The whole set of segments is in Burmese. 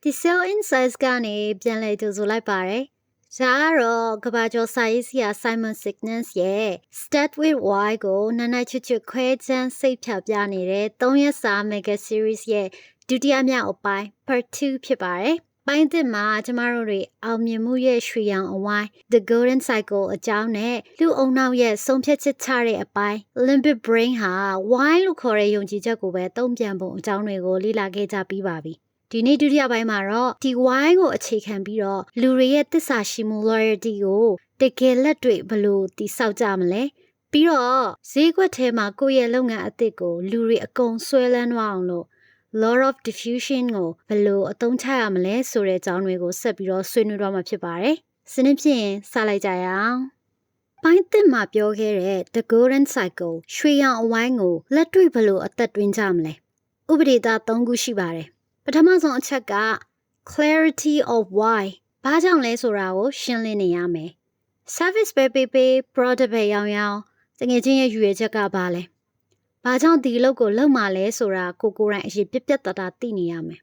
ဒီ cell insights ကနေပြန်လည်ကြိုဆိုလိုက်ပါတယ်။ဒါကတော့ကဘာကျော်စာရေးဆရာ Simon Signess ရဲ့ Start with Why ကိုနားချွတ်ခွဲချမ်းစိတ်ဖြာပြနေတဲ့3ရက်စာ mega series ရဲ့ဒုတိယမြောက်အပိုင်း part 2 ဖြစ်ပါတယ်။ပိုင်းသစ်မှာကျမတို့တွေအောင်မြင်မှုရဲ့ရွှေရောင်အဝိုင်း The Golden Cycle အကြောင်းနဲ့လူအုံနောက်ရဲ့ဆုံးဖြတ်ချက်ချတဲ့အပိုင်း Limbic Brain ဟာ Why လို့ခေါ်တဲ့ယုံကြည်ချက်ကိုပဲတုံ့ပြန်ပုံအကြောင်းတွေကိုလေ့လာခဲ့ကြပြီးပါပြီ။ဒီနေ့ဒုတိယပိုင်းမှာတော့ဒီ why ကိုအခြေခံပြီးတော့လူတွေရဲ့သစ္စာရှိမှု loyalty ကိုတကယ်လက်တွေ့ဘယ်လိုတည်ဆောက်ကြမလဲပြီးတော့ဈေးကွက်ထဲမှာကိုယ့်ရဲ့လုပ်ငန်းအသစ်ကိုလူတွေအကုန်ဆွဲလန်းသွားအောင်လို့ law of diffusion ကိုဘယ်လိုအသုံးချရမလဲဆိုတဲ့အကြောင်းတွေကိုဆက်ပြီးတော့ဆွေးနွေးတော့မှာဖြစ်ပါတယ်စနစ်ဖြင့်စလိုက်ကြရအောင်ပိုင်းသစ်မှာပြောခဲ့တဲ့ the golden cycle ရွှေရောင်အဝိုင်းကိုလက်တွေ့ဘယ်လိုအသက်သွင်းကြမလဲဥပဒေသား3ခုရှိပါတယ်ပထမဆုံးအချက်က clarity of why ဘာကြောင့်လဲဆိုတာကိုရှင်းလင်းနေရမယ် service ပဲပေးပေး product ပဲရောင်းရောင်းတကယ်ချင်းရဲ့ရည်ရွယ်ချက်ကဘာလဲဘာကြောင့်ဒီအလုပ်ကိုလုပ်မှလဲဆိုတာကိုယ်တိုင်အရင်ပြတ်တသားသိနေရမယ်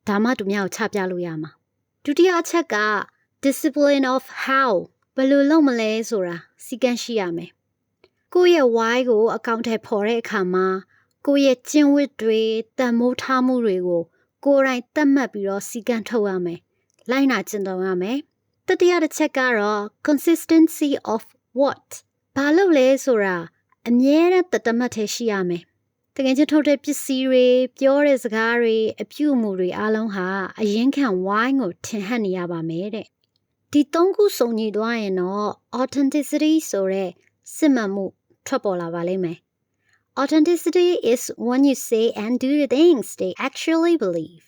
ဒါမှသူများကိုချပြလို့ရမှာဒုတိယအချက်က discipline of how ဘယ်လိုလုပ်မလဲဆိုတာစီကံရှိရမယ်ကိုယ့်ရဲ့ why ကိုအကောင့်ထဲပေါ်တဲ့အခါမှာကိုယ့်ရဲ့ကျင့်ဝတ်တွေတန်မိုးထားမှုတွေကိုကိုယ်တိုင်သတ်မှတ်ပြီးတော့စီကံထုတ်ရမယ်။လိုက်နာကျင့်သုံးရမယ်။တတိယတစ်ချက်ကတော့ consistency of what ဘာလို့လဲဆိုတာအမြဲတမ်းတမတ်ထဲရှိရမယ်။တကယ်ချင်းထုတ်တဲ့ပစ္စည်းတွေပြောတဲ့စကားတွေအပြုအမူတွေအားလုံးဟာအရင်ခံ why ကိုထင်ဟပ်နေရပါမယ်တဲ့။ဒီ3ခုစုံညီသွားရင်တော့ authenticity ဆိုတဲ့စစ်မှန်မှုထွက်ပေါ်လာပါလိမ့်မယ်။ Authenticity is when you say and do the things they actually believe.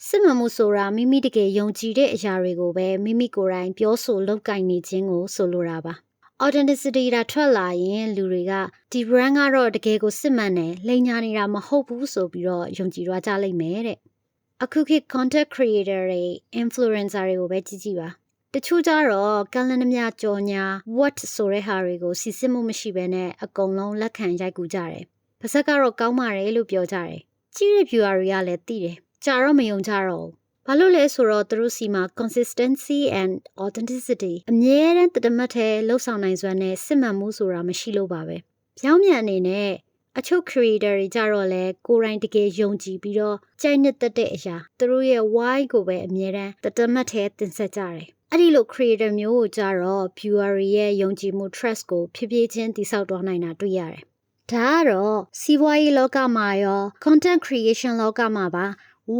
စစ်မှန်မှုဆိုတာမိမိတကယ်ယုံကြည်တဲ့အရာတွေကိုပဲမိမိကိုယ်တိုင်ပြောဆိုလုပ်ကိုင်နေခြင်းကိုဆိုလိုတာပါ။ Authenticity ဒါထွက်လာရင်လူတွေကဒီ brand ကတော့တကယ်ကိုစစ်မှန်တယ်လိမ်ညာနေတာမဟုတ်ဘူးဆိုပြီးတော့ယုံကြည်သွားကြလိမ့်မယ်တဲ့။အခုခေတ် content creator တွေ influencer တွေကိုပဲကြည့်ပါ။တချို့ကြတော့ကလန်နှမြကြော်ညာ what ဆိုတဲ့ဟာတွေကိုစီစစ်မှုမရှိဘဲနဲ့အကုန်လုံးလက်ခံရိုက်ကူကြတယ်။ပါဇက်ကတော့ကောင်းပါတယ်လို့ပြောကြတယ်။ကြည့်တဲ့ viewer တွေကလည်းသိတယ်။ကြာတော့မယုံကြတော့ဘူး။ဘာလို့လဲဆိုတော့သူတို့စီမှာ consistency and authenticity အမြဲတမ်းတမတ်ထဲလှုပ်ဆောင်နိုင်စွမ်းနဲ့စစ်မှန်မှုဆိုတာမရှိလို့ပါပဲ။ပြောင်းပြန်အနေနဲ့အချို့ creator တွေကြတော့လဲကိုယ်တိုင်တကယ်ယုံကြည်ပြီးတော့ကြိုက်နှစ်သက်တဲ့အရာသူတို့ရဲ့ why ကိုပဲအမြဲတမ်းတမတ်ထဲတင်ဆက်ကြတယ်။အဲ့ဒီလို creator မျိုးကိုကြတော့ viewer ရဲ့ယုံကြည်မှု trust ကိုဖြည်းဖြည်းချင်းတည်ဆောက်သွားနိုင်တာတွေ့ရတယ်။ဒါကတော့စီးပွားရေးလောကမှာရော content creation လောကမှာပါ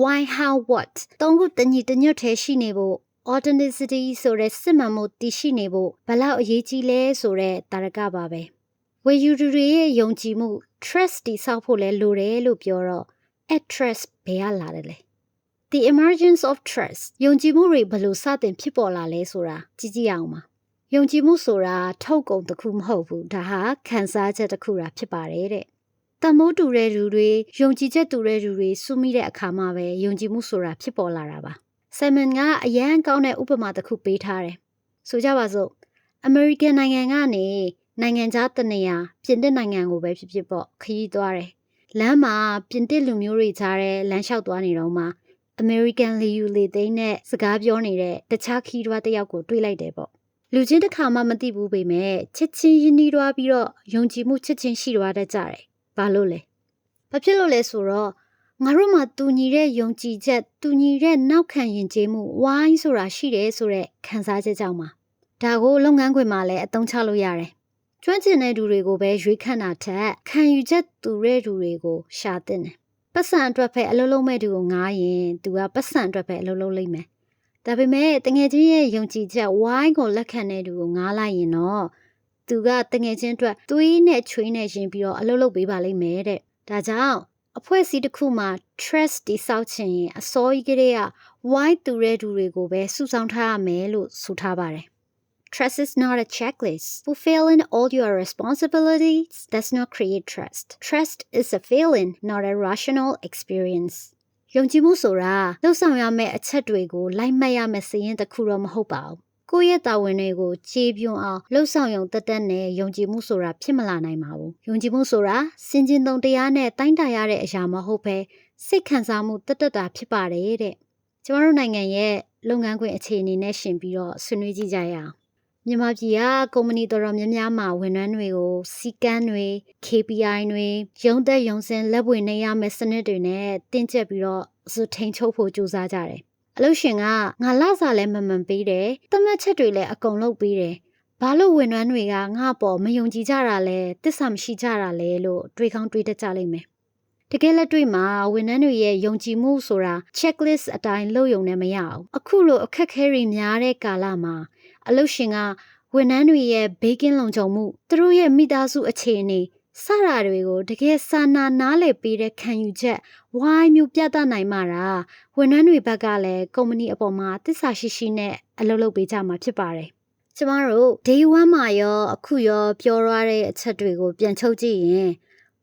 why how what သုံးခုတညီတညွတ်ထဲရှိနေဖို့ authenticity ဆိုတဲ့စစ်မှန်မှုတည်ရှိနေဖို့ဘလောက်အရေးကြီးလဲဆိုတဲ့တာရကပါပဲဝေယူသူတွေရဲ့ယုံကြည်မှု trust တည်ဆောက်ဖို့လဲလိုတယ်လို့ပြောတော့ at trust ဘယ်ကလာတယ်လဲThe emergence of trust ယုံကြည်မှုတွေဘယ်လိုစတင်ဖြစ်ပေါ်လာလဲဆိုတာကြည့်ကြည့်အောင်ပါယုံကြည်မှုဆိုတာထုတ်ကုန်တစ်ခုမဟုတ်ဘူးဒါဟာခံစားချက်တစ်ခုတာဖြစ်ပါတယ်တဲ့တမိုးတူတဲ့လူတွေယုံကြည်ချက်တူတဲ့လူတွေစုမိတဲ့အခါမှာပဲယုံကြည်မှုဆိုတာဖြစ်ပေါ်လာတာပါဆယ်မန်ကအရန်ကောင်းတဲ့ဥပမာတစ်ခုပေးထားတယ်ဆိုကြပါစို့အမေရိကန်နိုင်ငံကနေနိုင်ငံခြားတနေရာပြင်သစ်နိုင်ငံကိုပဲဖြစ်ဖြစ်ပေါ့ခရီးသွားတယ်လမ်းမှာပြင်သစ်လူမျိုးတွေကြားတဲ့လမ်းလျှောက်သွားနေတော့မှAmerican လေယူလေသိန်းနဲ့စကားပြောနေတဲ့တခြားခီးတွားတစ်ယောက်ကိုတွေ့လိုက်တယ်ပေါ့လူချင်းတစ်ခါမှမသိဘူးပေမဲ့ချစ်ချင်းရင်းနှီးတွားပြီးတော့ယုံကြည်မှုချစ်ချင်းရှိတွားတတ်ကြတယ်ဘာလို့လဲဘာဖြစ်လို့လဲဆိုတော့ငါတို့မှာတူညီတဲ့ယုံကြည်ချက်တူညီတဲ့နောက်ခံယဉ်ကျေးမှုဝိုင်းဆိုတာရှိတယ်ဆိုတဲ့ခံစားချက်ကြောင့်ပါဒါကိုလုပ်ငန်းခွင်မှာလည်းအသုံးချလို့ရတယ်ကျွမ်းကျင်တဲ့သူတွေကိုပဲရွေးခန့်တာထက်ခံယူချက်တူတဲ့သူတွေကိုရှာတင်တယ်ပတ်စံအတွက်ပဲအလုပ်လုပ်မဲ့သူကိုငားရင်သူကပတ်စံအတွက်ပဲအလုပ်လုပ်လိမ့်မယ်။ဒါပေမဲ့တငယ်ချင်းရဲ့ယုံကြည်ချက်ဝိုင်းကိုလက်ခံတဲ့သူကိုငားလိုက်ရင်တော့သူကတငယ်ချင်းအတွက်သွေးနဲ့ချွေးနဲ့ရှင်ပြီးတော့အလုပ်လုပ်ပေးပါလိမ့်မယ်တဲ့။ဒါကြောင့်အဖွဲ့အစည်းတစ်ခုမှာ trust တည်ဆောက်ခြင်းရင်အစောကြီးကတည်းကဝိုင်းတူတဲ့သူတွေကိုပဲစုဆောင်းထားရမယ်လို့ဆိုထားပါတယ်။ Trust is not a checklist. Fulfilling all your responsibilities does not create trust. Trust is a feeling, not a rational experience. ယုံကြည်မှုဆိုတာလှုပ်ဆောင်ရမယ့်အချက်တွေကိုလိုက်မှတ်ရမယ့်စည်းရင်းတစ်ခုတော့မဟုတ်ပါဘူး။ကိုယ့်ရဲ့တာဝန်တွေကိုခြေပြွန်အောင်လှုပ်ဆောင်ရုံတက်တက်နဲ့ယုံကြည်မှုဆိုတာဖြစ်မလာနိုင်ပါဘူး။ယုံကြည်မှုဆိုတာစင်ကျင်သုံးတရားနဲ့တိုင်းတာရတဲ့အရာမဟုတ်ဘဲစိတ်ခံစားမှုတက်တက်တာဖြစ်ပါတယ်တဲ့ ကျမတို့နိုင်ငံရဲ့လုပ်ငန်းခွင်အခြေအနေနဲ့ရှင်ပြီးတော့ဆွေးနွေးကြည့်ကြရအောင်မြန်မာပြည်ကကုမ္ပဏီတော်တော်များများမှာဝန်ထမ်းတွေကိုစီကန်းတွေ KPI တွေရုံးသက်ရုံးစင်းလက်ပွေနေရမယ့်စနစ်တွေနဲ့တင်းကျပ်ပြီးတော့ဇွတ်ထိန်ချုပ်ဖို့ကြိုးစားကြတယ်အလုပ်ရှင်ကငါလစာလည်းမမှန်ပေးတယ်သတ်မှတ်ချက်တွေလည်းအကုန်လုပ်ပေးတယ်ဘာလို့ဝန်ထမ်းတွေကငါ့ပေါ်မယုံကြည်ကြတာလဲသစ္စာမရှိကြတာလဲလို့တွေးကောင်းတွေးတတ်ကြလိမ့်မယ်တကယ်လက်တွေ့မှာဝန်ထမ်းတွေရဲ့ယုံကြည်မှုဆိုတာ checklist အတိုင်းလုပ်ရုံနဲ့မရအောင်အခုလိုအခက်အခဲတွေများတဲ့ကာလမှာအလုပ်ရှင်ကဝန်ထမ်းတွေရဲ့ဘေးကင်းလုံခြုံမှုသူတို့ရဲ့မိသားစုအခြေအနေစတာတွေကိုတကယ်စာနာနားလည်ပေးတဲ့ခံယူချက်ဝိုင်းမျိုးပြသနိုင်မှတာဝန်ထမ်းတွေဘက်ကလည်းကုမ္ပဏီအပေါ်မှာသစ္စာရှိရှိနဲ့အလုပ်လုပ်ပေးကြမှာဖြစ်ပါတယ်ကျမတို့ day 1မှာရောအခုရောပြောရတဲ့အချက်တွေကိုပြန်ချုပ်ကြည့်ရင်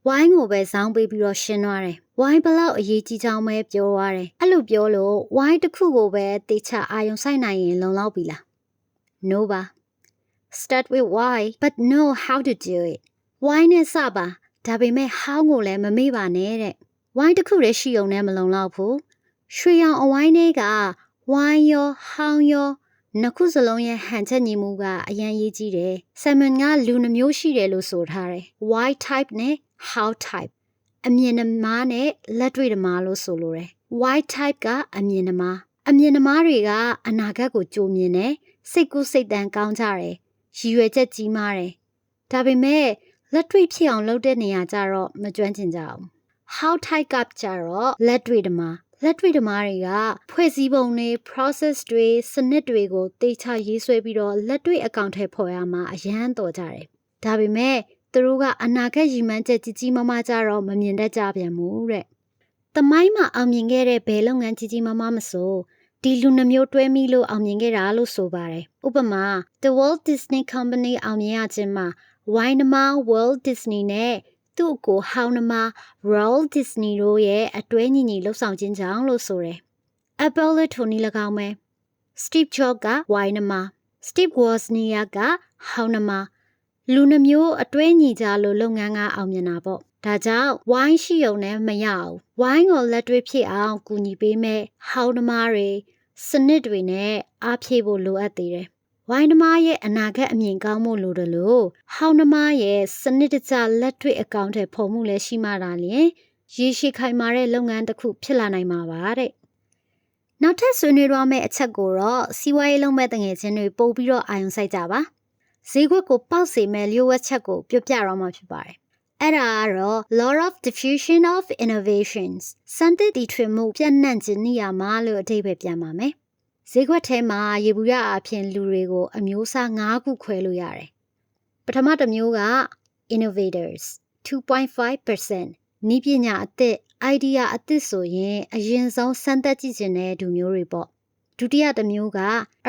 ဝိုင်းကိုပဲဇောင်းပေးပြီးတော့ရှင်းသွားတယ်ဝိုင်းဘလောက်အရေးကြီးကြောင်းပဲပြောသွားတယ်အဲ့လိုပြောလို့ဝိုင်းတစ်ခုကိုပဲတေချာအာရုံစိုက်နိုင်ရင်လုံလောက်ပြီလား No ပါ Start with why but know how to do it why နဲ့စပါဒါပေမဲ့ how ကိုလည်းမမေ့ပါနဲ့တဲ့ why တစ်ခုတည်းရှိုံနဲ့မလုံလောက်ဘူးရွှေရောင်အဝိုင်းတွေက why ရော how ရောနှစ်ခုစလုံးရဲ့ဟန်ချက်ညီမှုကအရန်ရေးကြီးတယ် Simon ကလူနှမျိုးရှိတယ်လို့ဆိုထားတယ် why type နဲ့ how type အမြင်သမားနဲ့လက်တွေ့သမားလို့ဆိုလိုတယ် why type ကအမြင်သမားတွေကအနာဂတ်ကိုကြိုမြင်တယ်စိတ်ကူးစိတ်တန်ကောင်းကြတယ်ရည်ရွယ်ချက်ကြီးမားတယ်ဒါပေမဲ့လက်တွေ့ဖြစ်အောင်လုပ်တဲ့နေရာကြတော့မကျွမ်းကျင်ကြဘူး how type ကကြတော့လက်တွေ့သမားတွေကဖွဲ့စည်းပုံတွေ process တွေစနစ်တွေကိုတေချာရေးဆွဲပြီးတော့လက်တွေ့အကောင့်ထဲပေါ်ရမှာအရန်တော်ကြတယ်ဒါပေမဲ့သူတို့ကအနာဂတ်ရည်မှန်းချက်ကြီးကြီးမားမားကြတော့မမြင်တတ်ကြပြန်ဘူးတဲ့တမိုင်းမှာအောင်မြင်ခဲ့တဲ့ဘယ်လုပ်ငန်းကြီးကြီးမားမားမဆိုဒီလူနှမျိုးတွဲမိလို့အောင်မြင်ခဲ့တာလို့ဆိုပါတယ်ဥပမာ The Walt Disney Company အောင်မြင်ရခြင်းမှာ Why နမ Walt Disney နဲ့သူ့ကိုဟောင်းနမ Walt Disney တို့ရဲ့အတွဲညီညီလှုပ်ဆောင်ခြင်းကြောင့်လို့ဆိုတယ် Apple လည်းထိုနည်း၎င်းပဲ Steve Jobs က Why နမ Steve Wozniak ကဟောင်းနမလူနှမျိုးအတွဲညီကြလို့လုပ်ငန်းကအောင်မြင်တာပေါ့ဒါကြောင့်ဝိုင်းရှိုံနဲ့မရအောင်ဝိုင်းကိုလက်တွေ့ဖြစ်အောင်ကူညီပေးမဲ့ဟောင်းသမားတွေစနစ်တွေနဲ့အားဖြည့်ဖို့လိုအပ်သေးတယ်ဝိုင်းသမားရဲ့အနာဂတ်အမြင်ကောင်းမှုလိုတယ်လို့ဟောင်းသမားရဲ့စနစ်တကျလက်တွေ့အကောင့်ထဲပေါ်မှုလည်းရှိမှသာလျှင်ရေရှည်ခိုင်မာတဲ့လုပ်ငန်းတစ်ခုဖြစ်လာနိုင်မှာပါတဲ့နောက်ထပ်ဆွေးနွေးရမယ့်အချက်ကိုတော့စီးပွားရေးလုပ်မဲ့တငယ်ချင်းတွေပို့ပြီးတော့အာရုံစိုက်ကြပါဈေးကွက်ကိုပေါက်စေမဲ့လျှို့ဝှက်ချက်ကိုပြောပြရမှာဖြစ်ပါတယ်အဲ့ဒါကတော့ law of diffusion of innovations စံသစ်တီထွင်မှုပြန့်နှံ့ခြင်းနေရာမှာလို့အဓိပ္ပာယ်ပြန်ပါမယ်ဈေးကွက်ထဲမှာရေဘူးရအဖြစ်လူတွေကိုအမျိုးအစား၅ခုခွဲလို့ရတယ်ပထမတစ်မျိုးက innovators 2.5% နည်းပညာအသစ် idea အသစ်ဆိုရင်အရင်ဆုံးစမ်းသပ်ကြည့်ခြင်းတဲ့လူမျိုးတွေပေါ့ဒုတိယတစ်မျိုးက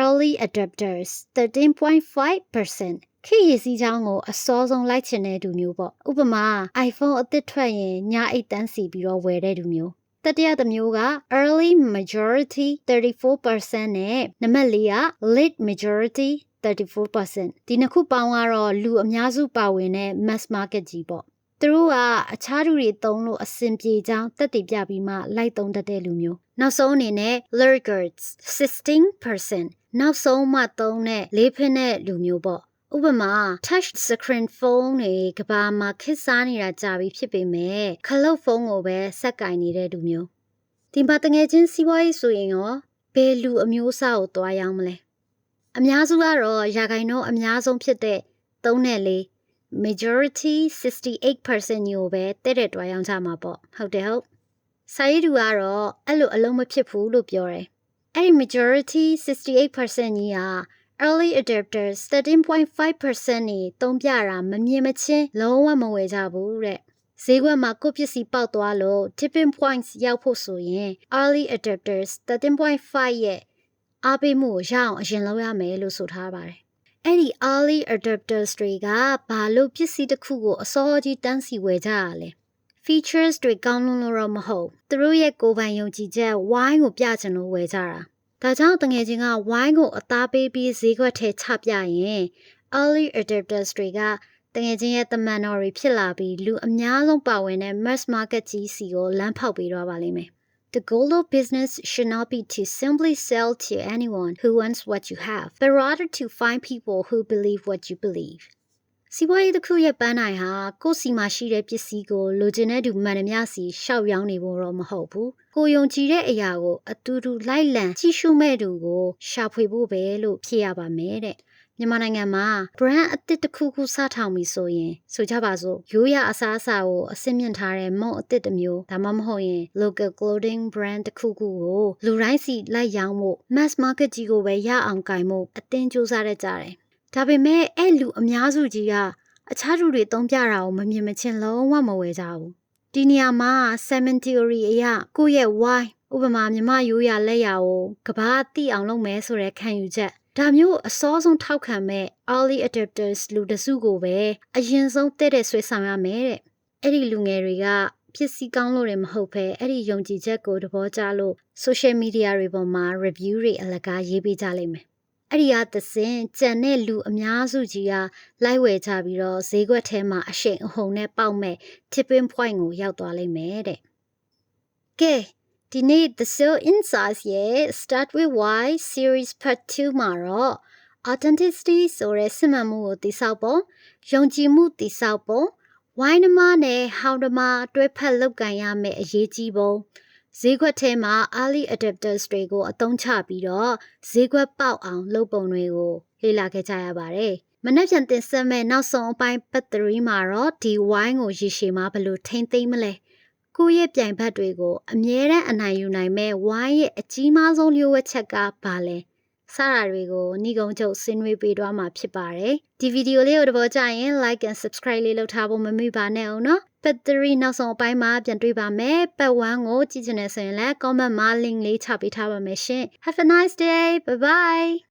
early adopters 13.5% ခေတ်ရည်စည်းကြောင်းကိုအစောဆုံးလိုက်ချင်တဲ့လူမျိုးပေါ့ဥပမာ iPhone အသစ်ထွက်ရင်ညအိတ်တန်းစီပြီးတော့ဝယ်တဲ့လူမျိုးတတိယတစ်မျိုးက early majority 34% နဲ့နံပါတ်၄က late majority 34% ဒီနှစ်ခုပေါင်းကတော့လူအများစုပါဝင်တဲ့ mass market ကြီးပေါ့သူတို့ကအခြားသူတွေသုံးလို့အဆင်ပြေကြောင်းသက်သေပြပြီးမှလိုက်သုံးတတ်တဲ့လူမျိုးနောက်ဆုံးအနေနဲ့ laggards 16% နောက်ဆုံးမှသုံးတဲ့လေးဖက်တဲ့လူမျိုးပေါ့ဥပမာ touch screen phone တွေကဘာမှာခေတ်စားနေတာကြာပြီဖြစ်ပေမဲ့ခလုတ်ဖုန်းကိုပဲစက်ကင်နေတဲ့လူမျိုးဒီမှာတငယ်ချင်းစီးပွားရေးဆိုရင်ရောဘယ်လူအမျိုးအစားကိုတွားရောက်မလဲအများစုကတော့ရာခိုင်နှုန်းအများဆုံးဖြစ်တဲ့3နဲ့4 majority 68% ညိုပဲတဲ့တွားရောက်ကြမှာပေါ့ဟုတ်တယ်ဟုတ်စာရေးသူကတော့အဲ့လိုအလုံးမဖြစ်ဘူးလို့ပြောတယ်အဲ့ဒီ majority 68% ကြီးကearly adopters 13.5% နေသုံးပြတာမမြင်မချင်းလုံးဝမဝယ်ကြဘူးတဲ့ဈေးကွက်မှာကိုယ့်ပစ္စည်းပေါက်သွားလို့ tipping points ရောက်ဖို့ဆိုရင် early adopters 13.5 ရဲ့အားပေးမှုကိုရအောင်အရင်လုပ်ရမယ်လို့ဆိုထားပါတယ်အဲ့ဒီ early adopters တွေကဘာလို့ပစ္စည်းတစ်ခုကိုအစောကြီးတန်းစီဝယ်ကြရလဲ features တွေကောင်းလို့တော့မဟုတ်သူတို့ရဲ့ကိုယ်ပိုင်ယုံကြည်ချက် why ကိုပြချင်လို့ဝယ်ကြတာဒါကြောင့်တငယ်ချင်းက why ကိုအသားပေးပြီးဈေးကွက်ထဲချပြရင် early adopters တွေကတငယ်ချင်းရဲ့တမန်တော်တွေဖြစ်လာပြီးလူအများဆုံးပါဝင်တဲ့ mass market ကြီးစီကိုလမ်းဖောက်ပေးတော့ပါလိမ့်မယ်တ The goal of business should not be to simply sell to anyone who wants what you have, but rather to find people who believe what you believe. စီးပွားရေးတစ်ခုရဲ့ပန်းနိုင်ဟာကိုယ်စီမှာရှိတဲ့ပစ္စည်းကိုလိုချင်တဲ့သူမှန်သမျှစီရှောက်ရောင်းနေဖို့တော့မဟုတ်ဘူး။ကိုယုံကြည်တဲ့အရာကိုအတူတူလိုက်လံကြည့်ရှုမဲ့သူကိုရှာဖွေဖို့ပဲလို့ဖြေရပါမယ်တဲ့။မြန်မာနိုင်ငံမှာ brand အသစ်တစ်ခုခုစထောင်ပြီဆိုရင်ဆိုကြပါစို့ရိုးရာအစားအစာကိုအဆင့်မြင့်ထားတဲ့မုန့်အသစ်တစ်မျိုးဒါမှမဟုတ်ရင် local clothing brand တစ်ခုခုကိုလူတိုင်းစီလိုက်ရောင်းဖို့ mass market ကြီးကိုပဲရအောင်ကင်ဖို့အသင်းစူးစမ်းရကြတယ်။ဒါပေမဲ့အဲ့လူအများစုကြီးကအခြားသူတွေသုံးပြတာကိုမမြင်မချင်းလုံးဝမဝယ်ကြဘူး။ဒီနေရာမှာ Simon Theory အရကိုယ့်ရဲ့ why ဥပမာမြမရိုးရာလက်ရာကိုကဘာသိအောင်လုပ်မယ်ဆိုတဲ့ခံယူချက်ဒါမျိုးအစောဆုံးထောက်ခံမဲ့ early adopters လူတစုကိုပဲအရင်ဆုံးတဲ့ဆွဲဆောင်ရမယ်တဲ့။အဲ့ဒီလူငယ်တွေကဖြစ်စီကောင်းလို့လည်းမဟုတ်ပဲအဲ့ဒီယုံကြည်ချက်ကိုသဘောကျလို့ social media တွေပေါ်မှာ review တွေအလကားရေးပေးကြလိမ့်မယ်။အဲ့ဒီအသင်းကြံတဲ့လူအများစုကြီးကလိုက်ဝယ်ကြပြီးတော့ဈေးကွက်ထဲမှာအရှိန်အဟုန်နဲ့ပေါက်မဲ့ tipping point ကိုရောက်သွားလိမ့်မယ်တဲ့။ကဲဒီနေ့ The Sale Insights ရဲ့ Start with Why Series Part 2 မှာတော့ Authenticity ဆိုတဲ့စစ်မှန်မှုကိုတည်ဆောက်ဖို့ယုံကြည်မှုတည်ဆောက်ဖို့ Why နမနဲ့ How နမတွဲဖက်လုပ်ကိုင်ရမယ့်အရေးကြီးပုံဈေးကွက်ထဲမှာ early adopters တွေကိုအသုံးချပြီးတော့ဈေးကွက်ပေါက်အောင်လုပ်ပုံတွေကိုလေ့လာခဲ့ကြရပါတယ်။မနေ့ပြန်တင်ဆက်မဲ့နောက်ဆုံးအပိုင်းပတ်3မှာတော့ဒီ why ကိုရေရှည်မှာဘယ်လိုထိမ့်သိမ်းမလဲ။ကိုယ့်ရဲ့ပြိုင်ဘက်တွေကိုအမြဲတမ်းအနိုင်ယူနိုင်မဲ့ why ရဲ့အကြီးမားဆုံးလျှို့ဝှက်ချက်ကဘာလဲ။စတာတွေကိုနှီးကုံချုပ်ဆင်းနွှဲပေးသွားမှာဖြစ်ပါတယ်။ဒီဗီဒီယိုလေးကိုသဘောကျရင် like and subscribe လေးလုပ်ထားဖို့မမေ့ပါနဲ့အောင်နော်။ပတ်3နောက်ဆုံးအပိုင်းမှာပြန်တွေ့ပါမယ်။ပတ်1ကိုကြည့်ချင်တယ်ဆိုရင်လည်း comment မှာ link လေးချပေးထားပါမယ်ရှင်။ Have a nice day. Bye bye.